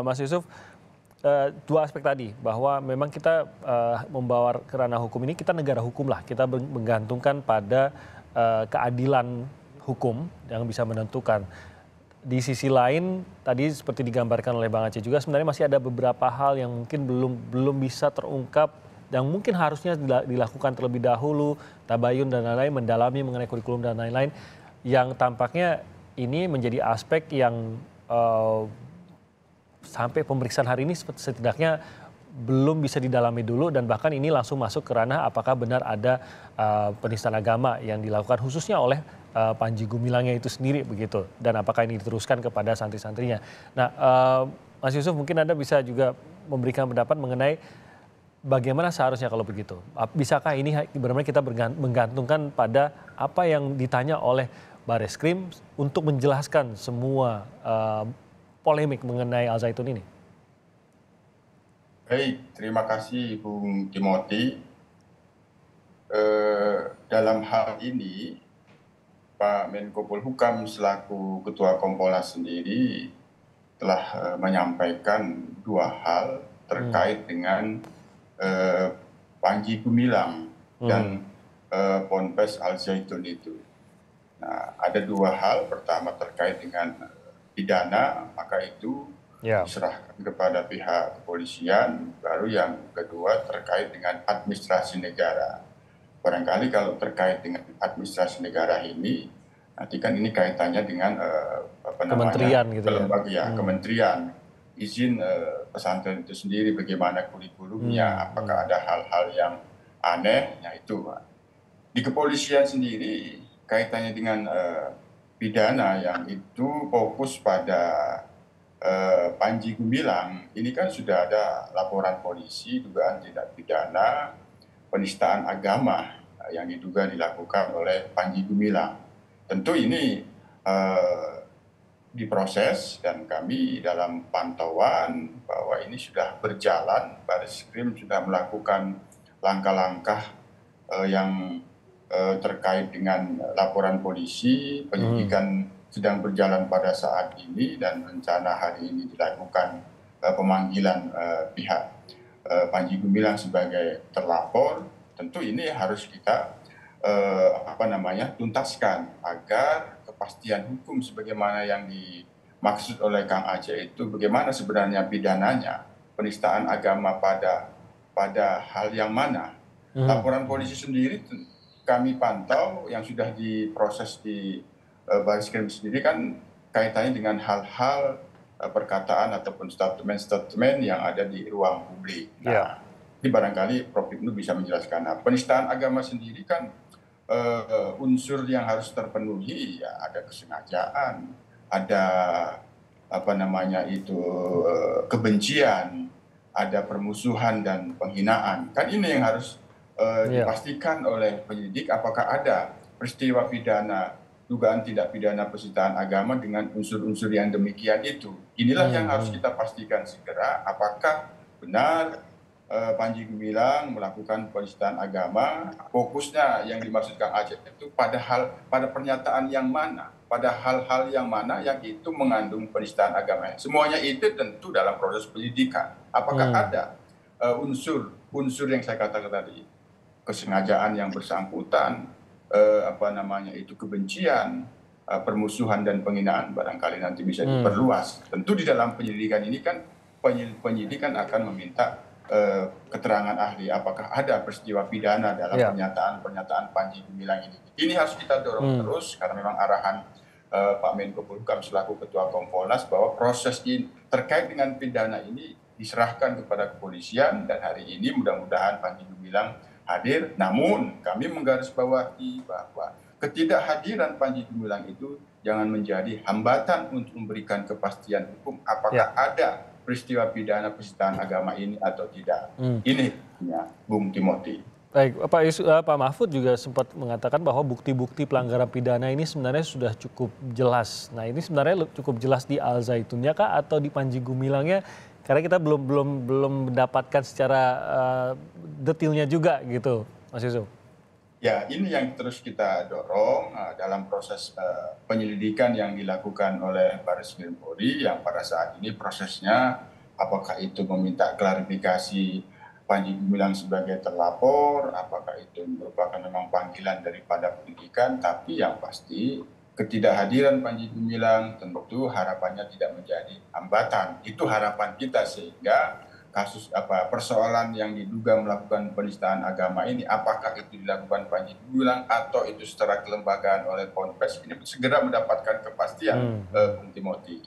Mas Yusuf, dua aspek tadi bahwa memang kita membawa ke ranah hukum ini, kita negara hukum lah, kita menggantungkan pada keadilan hukum yang bisa menentukan. Di sisi lain tadi seperti digambarkan oleh Bang Aceh juga, sebenarnya masih ada beberapa hal yang mungkin belum bisa terungkap yang mungkin harusnya dilakukan terlebih dahulu, tabayun dan lain-lain, mendalami mengenai kurikulum dan lain-lain, yang tampaknya ini menjadi aspek yang sampai pemeriksaan hari ini setidaknya belum bisa didalami dulu, dan bahkan ini langsung masuk ke ranah apakah benar ada penistaan agama yang dilakukan khususnya oleh Panji Gumilangnya itu sendiri begitu, dan apakah ini diteruskan kepada santri-santrinya. Nah, Mas Yusuf, mungkin Anda bisa juga memberikan pendapat mengenai bagaimana seharusnya kalau begitu. Bisakah ini benar-benar kita menggantungkan pada apa yang ditanya oleh Bareskrim untuk menjelaskan semua polemik mengenai Al Zaitun ini? Baik, terima kasih Bung Timothy. Dalam hal ini, Pak Menko Polhukam selaku Ketua Kompolnas sendiri telah menyampaikan dua hal terkait dengan Panji Gumilang dan Ponpes Al Zaitun itu. Nah, ada dua hal. Pertama terkait dengan pidana, maka itu diserahkan kepada pihak kepolisian. Baru yang kedua terkait dengan administrasi negara. Barangkali kalau terkait dengan administrasi negara ini, nanti kan ini kaitannya dengan kementerian gitu ya. Kementerian, izin pesantren itu sendiri, bagaimana kurikulumnya, apakah ada hal-hal yang aneh, ya itu. Di kepolisian sendiri kaitannya dengan pidana yang itu fokus pada Panji Gumilang, ini kan sudah ada laporan polisi dugaan tindak pidana penistaan agama yang diduga dilakukan oleh Panji Gumilang. Tentu ini diproses, dan kami dalam pantauan bahwa ini sudah berjalan. Bareskrim sudah melakukan langkah-langkah yang terkait dengan laporan polisi. Penyidikan sedang berjalan pada saat ini, dan rencana hari ini dilakukan pemanggilan pihak Panji Gumilang sebagai terlapor. Tentu ini harus kita tuntaskan agar kepastian hukum sebagaimana yang dimaksud oleh Kang Aceh itu, bagaimana sebenarnya pidananya, penistaan agama pada hal yang mana. Laporan polisi sendiri kami pantau yang sudah diproses di Bareskrim sendiri kan kaitannya dengan hal-hal perkataan ataupun statement-statement yang ada di ruang publik. Nah, ini barangkali Prof. Ibnu bisa menjelaskan. Nah, penistaan agama sendiri kan unsur yang harus terpenuhi, ya ada kesengajaan, ada kebencian, ada permusuhan dan penghinaan. Kan ini yang harus dipastikan oleh penyidik, apakah ada peristiwa pidana, dugaan tindak pidana penistaan agama dengan unsur-unsur yang demikian itu. Inilah yang harus kita pastikan segera, apakah benar Panji Gumilang melakukan penistaan agama. Fokusnya yang dimaksud Kang Aceh itu pada pernyataan yang mana, pada hal-hal yang mana yang itu mengandung penistaan agama. Semuanya itu tentu dalam proses penyidikan. Apakah ada unsur yang saya katakan tadi, kesengajaan yang bersangkutan, kebencian, permusuhan dan penghinaan, barangkali nanti bisa diperluas. Tentu di dalam penyelidikan ini kan penyidikan akan meminta keterangan ahli, apakah ada peristiwa pidana dalam pernyataan Panji Gumilang ini. Ini harus kita dorong terus, karena memang arahan Pak Menko Polhukam selaku Ketua Kompolnas bahwa proses ini terkait dengan pidana ini diserahkan kepada kepolisian, dan hari ini mudah-mudahan Panji Gumilang hadir. Namun kami menggarisbawahi bahwa ketidakhadiran Panji Gumilang itu jangan menjadi hambatan untuk memberikan kepastian hukum apakah ada peristiwa pidana penistaan agama ini atau tidak. Ini ya, Bung Timothy. Baik, Pak Mahfud juga sempat mengatakan bahwa bukti-bukti pelanggaran pidana ini sebenarnya sudah cukup jelas. Nah, ini sebenarnya cukup jelas di Al Zaitunnya kah atau di Panji Gumilangnya? Karena kita belum mendapatkan secara detailnya juga gitu, Mas Yusuf. Ya, ini yang terus kita dorong dalam proses penyelidikan yang dilakukan oleh Baris Krim Polri yang pada saat ini prosesnya apakah itu meminta klarifikasi Panji Gumilang sebagai terlapor, apakah itu merupakan memang panggilan daripada penyidikan, tapi yang pasti ketidakhadiran Panji Gumilang tentu harapannya tidak menjadi hambatan. Itu harapan kita sehingga kasus persoalan yang diduga melakukan penistaan agama ini apakah itu dilakukan Panji Gumilang atau itu secara kelembagaan oleh Ponpes ini segera mendapatkan kepastian Bung Timothy.